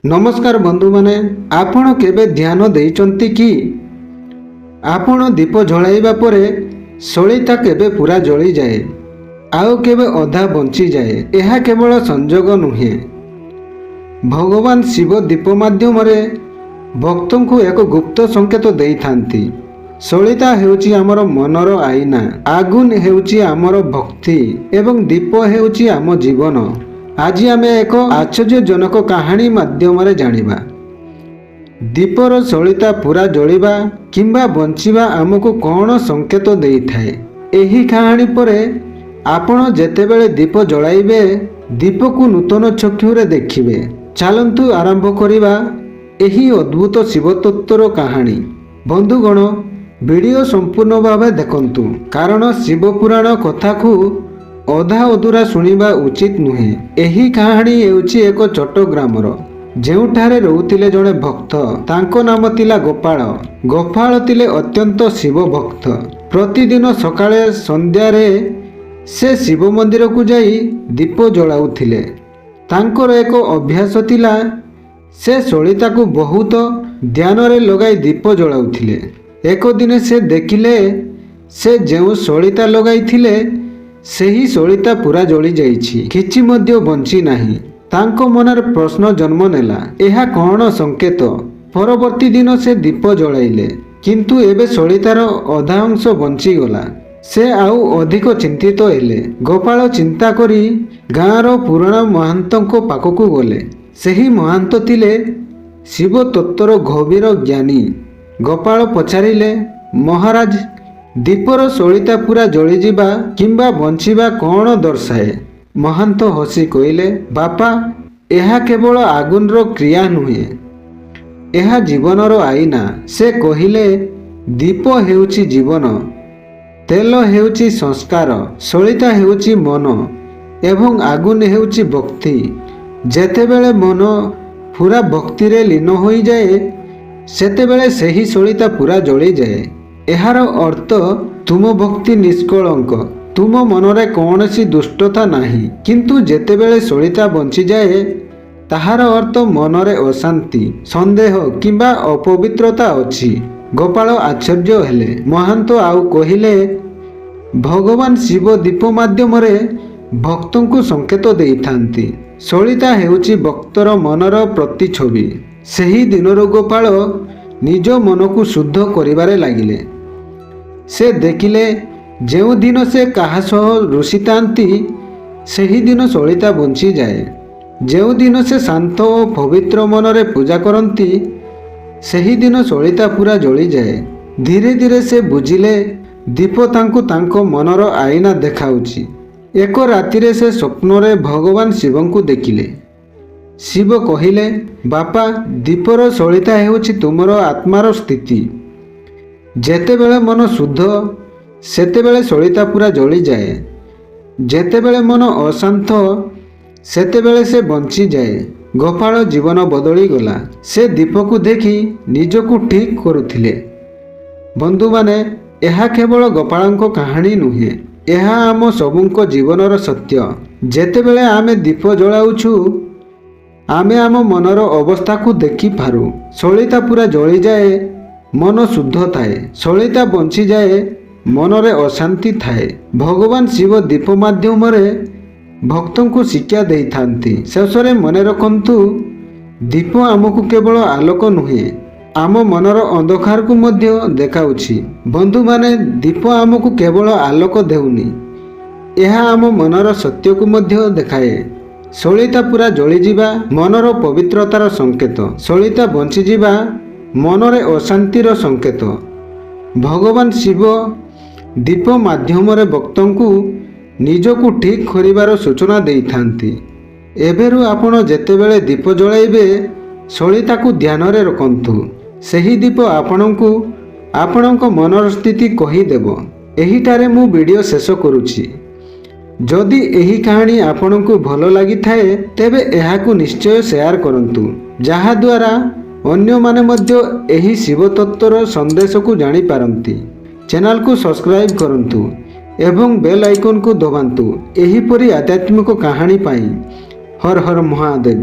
नमस्कार बंधु माने आपण केबे ध्यान देइचंती कि आपण दीप जळाइबा परे सळिता केबे पूरा जळी जाए आउ केबे अधा बंची जाए। यह केवल संजोग नुहे, भगवान शिव दीप माध्यम भक्तों को एक गुप्त संकेत देई थांती। सळिता हेउची आमर मनर आईना, आगुन हेउची आमर भक्ति एवं दीप हेउची आम जीवन। आज आम एक आश्चर्यजनक कहानी माध्यम जानिबा दीपर सळिता पूरा जळिबा किंबा बंचिबा आमको कौन संकेत देई थाए। एही कहानी परे आपण जेतेबेले दीप जळाइबे दीप को नूतन चक्षुरे देखिबे। चलंतु आरंभ करिबा एही अद्भुत शिवतत्वर कहानी। बंधुगण, वीडियो संपूर्ण भाव देखंतु, कारण शिव पुराण कथा को अधा अधूरा सुनिबा उचित नुहे। एही कहानी हेउची एक छोट ग्रामर, जेउठारे रहुतिले जणे भक्त। तांको नाम तिला गोपाळ। गोपाळ तिले अत्यंत शिव भक्त। प्रतिदिन सकाळे संध्यारे से शिव मंदिर को जाई दीप जलाउथिले। तांकर एक अभ्यास तिला, से सळिता को बहुत ध्यान रे लगाई दीप जलाउथिले। एक दिन से देखिले से जेउ सळिता लगाई थिले सेही सळिता पूरा जळी जाइछि, किछि मध्य बंची नाही। तांको मनर प्रश्न जन्म नेला, एहा कौन संकेत। परवर्ती दिन से दीप जळाइले, किंतु एबे सळितार अधा अंश बंची गला। से आउ अधिक चिंतित हेले। गोपाळ चिंता करी गाँर पुराणा महांतों पाखकू गले। सेही महांत तिले शिव तत्वर गभीर ज्ञानी। गोपाळ पचारिले, महाराज, दीपर सळिता पूरा जळीजिबा किंबा बंचिबा कौन दर्शाए। महांत हसी कहिले, बापा, एहा केवल आगुनर क्रिया नुहे, एहा जीवनर आईना। से कहिले, दीप हेउची जीवन, तेल हेउची संस्कार, सळिता हेउची मन एवं आगुन हेउची भक्ति। जेतेबेले मन पूरा भक्ति रे लीन होई जाए सेतेबेले सेही सळिता पूरा जळी जाए। एहार अर्थ तुम भक्ति निष्कलंक, तुम मनरे कौनसी दुष्टता नाही। किंतु जेतेबेले सळिता बंची जाए ताहार अर्थ मनरे अशांति, संदेह किंबा अपवित्रता अछि। गोपाळ आश्चर्य हेले। महांत आउ कहिले, भगवान शिव दीप माध्यम भक्तों को संकेत देई थांती। सळिता हेउची भक्तर मनर प्रतिछवि। सेही दिनर गोपाळ निज मन को शुद्ध करिबारे लागिले। से देखिले जेउ दिन से काहा सह रुषितांती सेही दिन सळिता बंची जाए। जेउ दिन से शांत और पवित्र मनरे पूजा करती सेही दिन सळिता पूरा जळी जाए। धीरे धीरे से बुझिले दीप तांको तांको मनर आईना देखाउची। एक रातिरे से स्वप्नरे भगवान शिवंकु देखिले। शिव कहिले, बापा, दीपर सळिता हेउची तुमर आत्मार स्थिति। जेतेबेले मन शुद्ध सेतेबेले सळिता पूरा जळी जाए, जेतेबेले मन अशांत सेतेबेले से बंची जाए। गोपाळ जीवन बदली गला। से दीप को देखी निजको ठीक करुथिले। बंधु माने, एहा केवल गोपाळंको कहानी नुहे, एहा आम सबुंको जीवनर सत्य। जेतेबेले आमे दीप जळाउछु आमे आम मनर अवस्था को देखि पारू। सळिता पूरा जळी जाए, मन शुद्ध थाए। सळिता बंची जाए, मनरे अशांति थाए। भगवान शिव दीप माध्यम भक्तों को शिक्षा देई थांती। शेषरे मने रखंतु, दीप आमको केवल आलोक नुहे, आम मनर अंधकार को मध्य देखाउछि। बंधु माने, दीप आमको केवल आलोक देउनी, एहा आम मनर सत्य को मध्य देखाए। सळिता पूरा जळी जिबा मनर पवित्रतार संकेत, सळिता बंची जिबा मनरे अशांतिर संकेत। भगवान शिव दीप माध्यम भक्तों को निजको ठीक करिबार सूचना देई थांती। एबेरु आपण जेतेबेले दीप जळाइबे सळिता को ध्यान रे रखंतु। सेही दीप आपणको आपणको मनर स्थिति कही देबो। एहिटारे मु वीडियो शेष करूछि। जदि एही कहानी आपणको भल लागि थाए तेबे एहाकु निश्चय शेयर करंतु, जहा द्वारा अन्य माने मध्य एही शिव तत्वर संदेश को जानी पारंती। चैनल को सब्सक्राइब करंतु एवं बेल आइकन को दबांतु एही परी आध्यात्मिक कहानी पाई। हर हर महादेव।